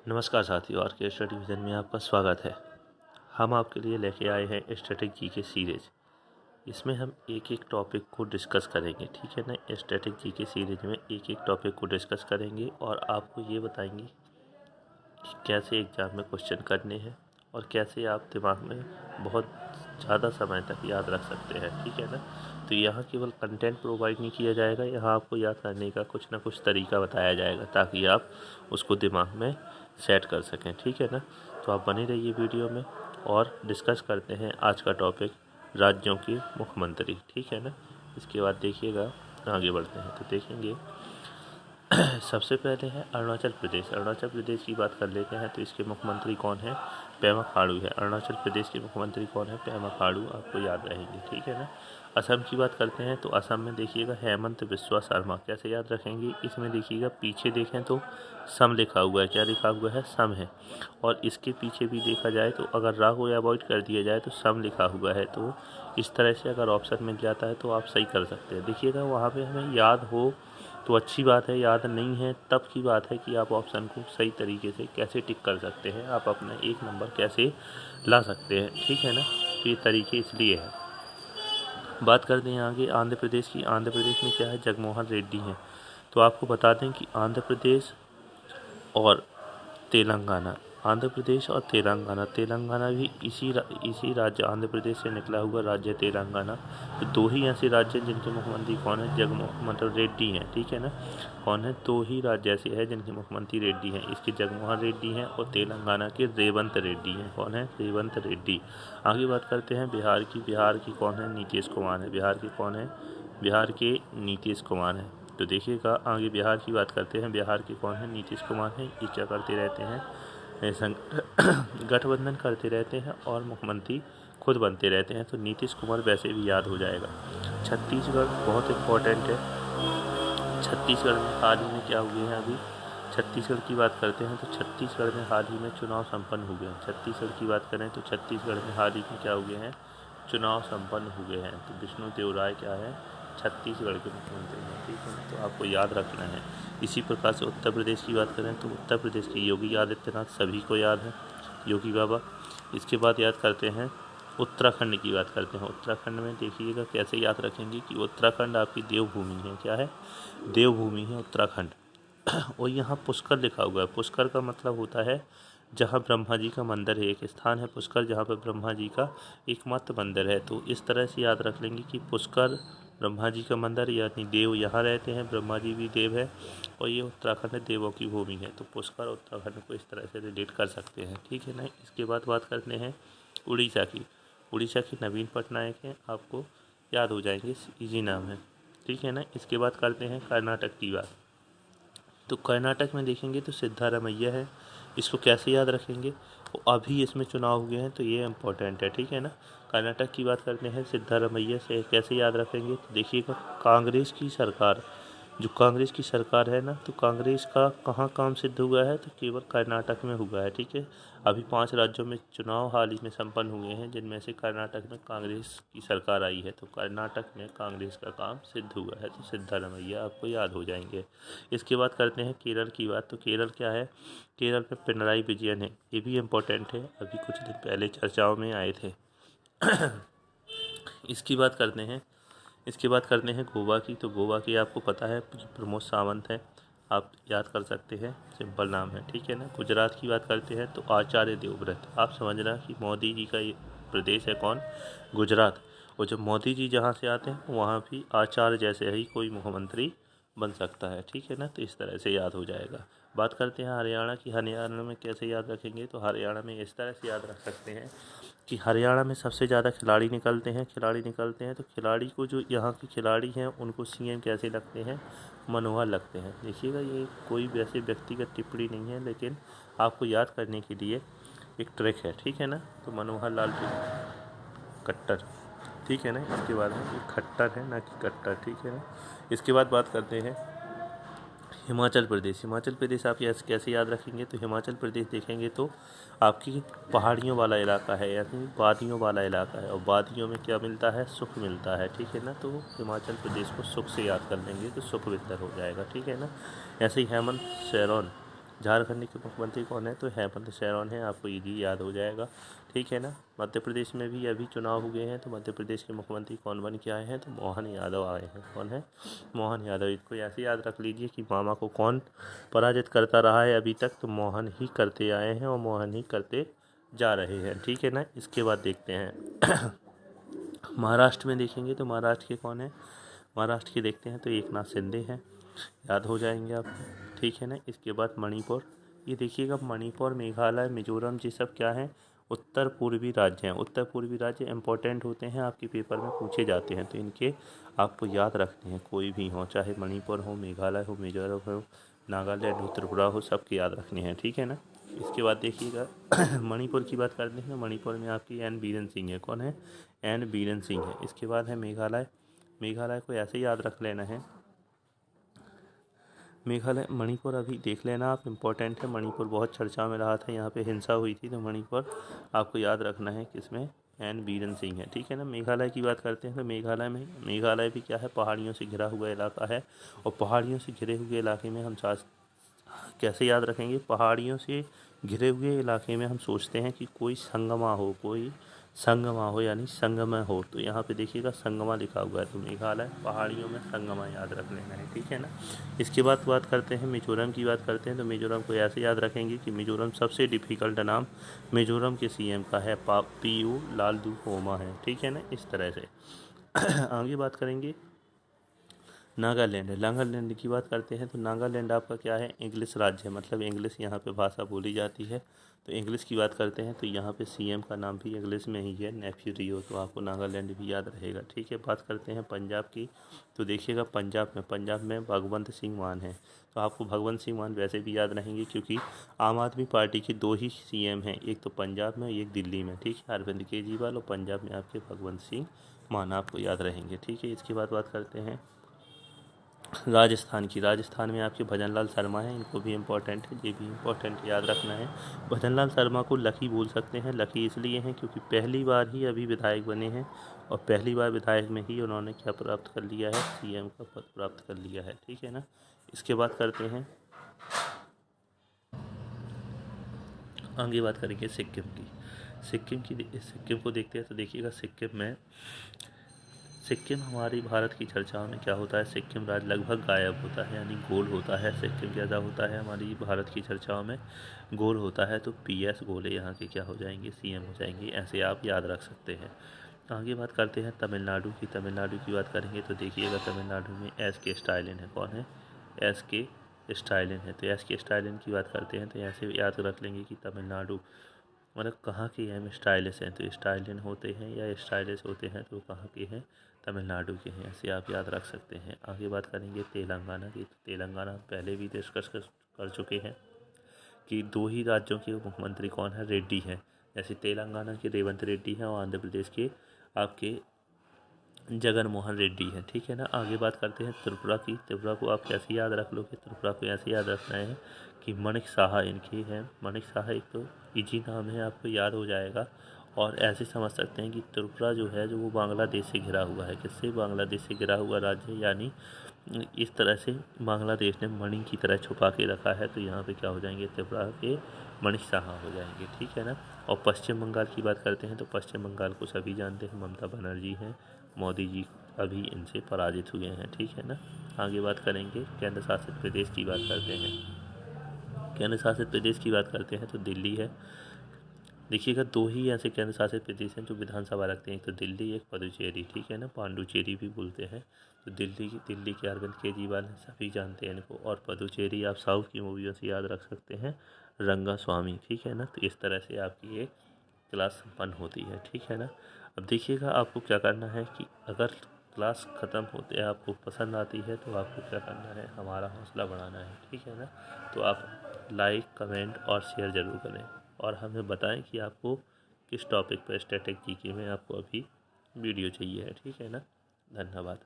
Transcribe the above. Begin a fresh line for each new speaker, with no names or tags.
नमस्कार साथियों, आर के स्टडी विजन में आपका स्वागत है। हम आपके लिए लेके आए हैं स्ट्रेटेजी के सीरीज। इसमें हम एक एक टॉपिक को डिस्कस करेंगे, ठीक है ना। स्ट्रेटेजी के सीरीज में एक एक टॉपिक को डिस्कस करेंगे और आपको ये बताएंगे कि कैसे एग्ज़ाम में क्वेश्चन करने हैं और कैसे आप दिमाग में बहुत ज़्यादा समय तक याद रख सकते हैं, ठीक है ना। तो यहाँ केवल कंटेंट प्रोवाइड नहीं किया जाएगा, यहाँ आपको याद करने का कुछ ना कुछ तरीका बताया जाएगा ताकि आप उसको दिमाग में सेट कर सकें, ठीक है ना। तो आप बने रहिए वीडियो में और डिस्कस करते हैं आज का टॉपिक राज्यों के मुख्यमंत्री, ठीक है ना। इसके बाद देखिएगा, आगे बढ़ते हैं तो देखेंगे सबसे पहले है अरुणाचल प्रदेश। अरुणाचल प्रदेश की बात कर लेते हैं तो इसके मुख्यमंत्री कौन है? पेमा खांडू है। अरुणाचल प्रदेश के मुख्यमंत्री कौन है? पेमा खांडू, आपको याद रहेंगे, ठीक है ना। असम की बात करते हैं तो असम में देखिएगा हेमंत बिस्वा शर्मा। कैसे याद रखेंगे? इसमें देखिएगा पीछे देखें तो सम लिखा हुआ है। क्या लिखा हुआ है? सम है। और इसके पीछे भी देखा जाए तो अगर रा को अवॉइड कर दिया जाए तो सम लिखा हुआ है। तो इस तरह से अगर ऑप्शन मिल जाता है तो आप सही कर सकते हैं। देखिएगा वहाँ पे हमें याद हो तो अच्छी बात है, याद नहीं है तब की बात है कि आप ऑप्शन को सही तरीके से कैसे टिक कर सकते हैं, आप अपना एक नंबर कैसे ला सकते हैं, ठीक है ना। तो ये तरीके इसलिए है। बात करते हैं आगे आंध्र प्रदेश की। आंध्र प्रदेश में क्या है? जगनमोहन रेड्डी हैं। तो आपको बता दें कि आंध्र प्रदेश और तेलंगाना, आंध्र प्रदेश और तेलंगाना भी इसी राज्य आंध्र प्रदेश से निकला हुआ राज्य तेलंगाना। तो दो ही ऐसे राज्य हैं जिनके मुख्यमंत्री कौन है? मतलब रेड्डी हैं, ठीक है ना। कौन है? दो ही राज्य ऐसे हैं जिनके मुख्यमंत्री रेड्डी हैं। इसके जगनमोहन रेड्डी हैं और तेलंगाना के रेवंत रेड्डी हैं। कौन है? रेवंत रेड्डी। आगे बात करते हैं बिहार की। बिहार की कौन है? नीतीश कुमार है। बिहार के कौन है? बिहार के नीतीश कुमार हैं। तो देखिएगा आगे बिहार की बात करते हैं। बिहार के कौन है? नीतीश कुमार हैं। ये क्या करते रहते हैं? गठबंधन करते रहते हैं और मुख्यमंत्री खुद बनते रहते हैं। तो नीतीश कुमार वैसे भी याद हो जाएगा। छत्तीसगढ़ बहुत इम्पोर्टेंट है। छत्तीसगढ़ में हाल ही में क्या हुए हैं? अभी छत्तीसगढ़ की बात करते हैं तो छत्तीसगढ़ में हाल ही में चुनाव संपन्न हुए हैं। छत्तीसगढ़ की बात करें तो छत्तीसगढ़ में हाल ही में क्या हुए हैं? चुनाव संपन्न हुए हैं। तो विष्णु देवराय क्या है? छत्तीसगढ़ के मुख्यमंत्री हैं, ठीक है। तो आपको याद रखना है। इसी प्रकार से उत्तर प्रदेश की बात करें तो उत्तर प्रदेश के योगी आदित्यनाथ, सभी को याद है, योगी बाबा। इसके बाद याद करते हैं उत्तराखंड की बात करते हैं। उत्तराखंड में देखिएगा कैसे याद रखेंगे कि उत्तराखंड आपकी देवभूमि है। क्या है? देवभूमि है उत्तराखंड। और यहाँ पुष्कर लिखा हुआ है। पुष्कर का मतलब होता है जहाँ ब्रह्मा जी का मंदिर है। एक स्थान है पुष्कर जहाँ पर ब्रह्मा जी का एकमात्र मंदिर है। तो इस तरह से याद रख लेंगे कि पुष्कर ब्रह्मा जी का मंदिर, यानी देव यहाँ रहते हैं, ब्रह्मा जी भी देव है और ये उत्तराखंड देवों की भूमि है। तो पुष्कर उत्तराखंड को इस तरह से रिलेट कर सकते हैं, ठीक है ना। इसके बाद बात करते हैं उड़ीसा की। उड़ीसा की नवीन पटनायक हैं, आपको याद हो जाएंगे, इजी नाम है, ठीक है ना। इसके बाद करते हैं कर्नाटक की बात। तो कर्नाटक में देखेंगे तो सिद्धारमैया है। इसको कैसे याद रखेंगे? तो अभी इसमें चुनाव हुए हैं तो ये इम्पोर्टेंट है, ठीक है ना। कर्नाटक की बात करते हैं, सिद्धारमैया से कैसे याद रखेंगे? तो देखिएगा कांग्रेस की सरकार, जो कांग्रेस की सरकार है ना, तो कांग्रेस का कहाँ काम सिद्ध हुआ है? तो केवल कर्नाटक में हुआ है, ठीक है। अभी 5 राज्यों में चुनाव हाल ही में संपन्न हुए हैं जिनमें से कर्नाटक में कांग्रेस की सरकार आई है। तो कर्नाटक में कांग्रेस का काम सिद्ध हुआ है। तो सिद्धारमैया आपको याद हो जाएंगे। इसके बाद करते हैं केरल की बात। तो केरल क्या है? केरल में पिनराई विजयन है। ये भी इम्पोर्टेंट है, अभी कुछ दिन पहले चर्चाओं में आए थे। इसकी बात करते हैं गोवा की। तो गोवा की आपको पता है प्रमोद सावंत है, आप याद कर सकते हैं, सिंपल नाम है, ठीक है ना। गुजरात की बात करते हैं तो आचार्य देवव्रत। आप समझना कि मोदी जी का ये प्रदेश है कौन? गुजरात। और जब मोदी जी जहाँ से आते हैं वहाँ भी आचार्य जैसे ही कोई मुख्यमंत्री बन सकता है, ठीक है ना। तो इस तरह से याद हो जाएगा। बात करते हैं हरियाणा की। हरियाणा में कैसे याद रखेंगे? तो हरियाणा में इस तरह से याद रख सकते हैं कि हरियाणा में सबसे ज़्यादा खिलाड़ी निकलते हैं। तो खिलाड़ी को, जो यहाँ के खिलाड़ी हैं उनको सीएम कैसे लगते हैं? मनोहर लगते हैं। देखिएगा ये कोई वैसे व्यक्तिगत टिप्पणी नहीं है, लेकिन आपको याद करने के लिए एक ट्रिक है, ठीक है ना। तो मनोहर लाल खट्टर, ठीक है ना। इसके बाद में ये खट्टर है ना कि कट्टर, ठीक है ना। इसके बाद बात करते हैं हिमाचल प्रदेश। हिमाचल प्रदेश आप कैसे याद रखेंगे? तो हिमाचल प्रदेश देखेंगे तो आपकी पहाड़ियों वाला इलाका है, यानी वादियों वाला इलाका है, और वादियों में क्या मिलता है? सुख मिलता है, ठीक है ना। तो हिमाचल प्रदेश को सुख से याद कर लेंगे तो सुखविंदर हो जाएगा, ठीक है ना। ऐसे ही हेमंत सोरेन झारखंड के मुख्यमंत्री कौन है? तो हेमंत सोरेन है, आपको इजी याद हो जाएगा, ठीक है ना। मध्य प्रदेश में भी अभी चुनाव हुए हैं, तो मध्य प्रदेश के मुख्यमंत्री कौन बन के आए हैं? तो मोहन यादव आए हैं। कौन है? मोहन यादव। इसको ऐसे याद रख लीजिए कि मामा को कौन पराजित करता रहा है अभी तक? तो मोहन ही करते आए हैं और मोहन ही करते जा रहे हैं, ठीक है ना। इसके बाद देखते हैं महाराष्ट्र में देखेंगे तो महाराष्ट्र के कौन है? महाराष्ट्र के देखते हैं तो एकनाथ शिंदे हैं, याद हो जाएंगे आपको, ठीक है ना। इसके बाद मणिपुर, ये देखिएगा मणिपुर, मेघालय, मिजोरम, ये सब क्या है? उत्तर पूर्वी राज्य हैं। उत्तर पूर्वी राज्य इंपॉर्टेंट होते हैं, आपके पेपर में पूछे जाते हैं, तो इनके आपको याद रखने हैं, कोई भी हो, चाहे मणिपुर हो, मेघालय हो, मिजोरम हो, नागालैंड हो, त्रिपुरा हो, सबके याद रखने हैं, ठीक है ना। इसके बाद देखिएगा मणिपुर की बात करते हैं। मणिपुर में आपकी एन बीरेन सिंह है। कौन है? एन बीरेन सिंह है। इसके बाद है मेघालय। मेघालय को ऐसे याद रख लेना है, मेघालय। मणिपुर अभी देख लेना आप, इम्पोर्टेंट है। मणिपुर बहुत चर्चा में रहा था, यहाँ पे हिंसा हुई थी, तो मणिपुर आपको याद रखना है किसमें? एन बीरेन सिंह है, ठीक है ना। मेघालय की बात करते हैं तो मेघालय भी क्या है? पहाड़ियों से घिरा हुआ इलाका है, और पहाड़ियों से घिरे हुए इलाके में हम कैसे याद रखेंगे? पहाड़ियों से घिरे हुए इलाके में हम सोचते हैं कि कोई संगमा हो यानी संगम हो, तो यहाँ पे देखिएगा संगमा लिखा हुआ है, तो मेघालय पहाड़ियों में संगमा याद रख लेना है, ठीक है ना। इसके बाद बात करते हैं मिजोरम की बात करते हैं, तो मिजोरम को ऐसे याद रखेंगे कि मिजोरम सबसे डिफ़िकल्ट नाम मिजोरम के सीएम का है, पीयू लालदूहोमा है, ठीक है ना, इस तरह से। आगे बात करेंगे नागालैंड की बात करते हैं, तो नागालैंड आपका क्या है? इंग्लिश राज्य है, मतलब इंग्लिश यहाँ पे भाषा बोली जाती है, तो इंग्लिश की बात करते हैं तो यहाँ पे सीएम का नाम भी इंग्लिश में ही है, नेफ्यू रियो, तो आपको नागालैंड भी याद रहेगा, ठीक है। बात करते हैं पंजाब की, तो देखिएगा पंजाब में भगवंत सिंह मान है, तो आपको भगवंत सिंह मान वैसे भी याद रहेंगे क्योंकि आम आदमी पार्टी के 2 ही सीएम हैं, एक तो पंजाब में, एक दिल्ली में, ठीक है, अरविंद केजरीवाल, और पंजाब में आपके भगवंत सिंह मान आपको याद रहेंगे, ठीक है। इसके बाद बात करते हैं राजस्थान में आपके भजन लाल शर्मा हैं, इनको भी इम्पोर्टेंट है, ये भी इम्पोर्टेंट याद रखना है। भजन लाल शर्मा को लकी बोल सकते हैं, लकी इसलिए हैं क्योंकि पहली बार ही अभी विधायक बने हैं, और पहली बार विधायक में ही उन्होंने क्या प्राप्त कर लिया है? सीएम का पद प्राप्त कर लिया है, ठीक है ना। इसके बाद करते हैं, आगे बात करेंगे सिक्किम को देखते हैं, तो देखिएगा सिक्किम हमारी भारत की चर्चाओं में क्या होता है? सिक्किम राज्य लगभग गायब होता है, यानी गोल होता है। सिक्किम कैसा होता है? हमारी भारत की चर्चाओं में गोल होता है, तो पीएस गोले यहाँ के क्या हो जाएंगे? सीएम हो जाएंगे, ऐसे आप याद रख सकते हैं। आगे बात करते हैं तमिलनाडु की बात करेंगे, तो देखिएगा तमिलनाडु में एस के स्टालिन है। कौन है? एस के स्टालिन है, तो एस के स्टालिन की बात करते हैं तो ऐसे याद रख लेंगे कि तमिलनाडु मतलब कहाँ के हैं? स्टाइलिश हैं, तो स्टाइलिन होते हैं या स्टाइलिश होते हैं, तो कहाँ के हैं? तमिलनाडु के हैं, ऐसे आप याद रख सकते हैं। आगे बात करेंगे तेलंगाना की, तो तेलंगाना पहले भी डिस्कस कर चुके हैं कि 2 ही राज्यों के मुख्यमंत्री कौन है? रेड्डी हैं, जैसे तेलंगाना के रेवंत रेड्डी हैं और आंध्र प्रदेश के आपके जगन मोहन रेड्डी है, ठीक है ना। आगे बात करते हैं त्रिपुरा को आप कैसे याद रख लोगे? त्रिपुरा को ऐसे याद रखना है कि माणिक साहा इनके हैं। माणिक साहा एक तो इजी नाम है, आपको याद हो जाएगा, और ऐसे समझ सकते हैं कि त्रिपुरा जो है वो बांग्लादेश से घिरा हुआ है। किससे? बांग्लादेश से घिरा हुआ राज्य, यानी इस तरह से बांग्लादेश ने मणि की तरह छुपा के रखा है, तो यहाँ पे क्या हो जाएंगे? त्रिपुरा के मणिक साहा हो जाएंगे, ठीक है ना। और पश्चिम बंगाल की बात करते हैं, तो पश्चिम बंगाल को सभी जानते हैं, ममता बनर्जी हैं, मोदी जी अभी इनसे पराजित हुए हैं, ठीक है ना। आगे बात करेंगे केंद्र शासित प्रदेश की बात करते हैं। केंद्र शासित प्रदेश की बात करते हैं तो दिल्ली है। देखिएगा 2 ही ऐसे केंद्र शासित प्रदेश हैं जो विधानसभा रखते हैं, एक तो दिल्ली, एक पुडुचेरी, ठीक है ना, पांडुचेरी भी बोलते हैं। तो दिल्ली के अरविंद केजरीवाल हैं, सभी जानते हैं इनको, और पुडुचेरी आप साउथ की मूवियों से याद रख सकते हैं, रंगा स्वामी, ठीक है ना। तो इस तरह से आपकी ये क्लास संपन्न होती है, ठीक है ना। अब देखिएगा आपको क्या करना है कि अगर क्लास ख़त्म होते आपको पसंद आती है तो आपको क्या करना है? हमारा हौसला बढ़ाना है, ठीक है ना। तो आप लाइक, कमेंट और शेयर ज़रूर करें, और हमें बताएं कि आपको किस टॉपिक पर स्टैटिक जीके में आपको अभी वीडियो चाहिए है, ठीक है ना। धन्यवाद।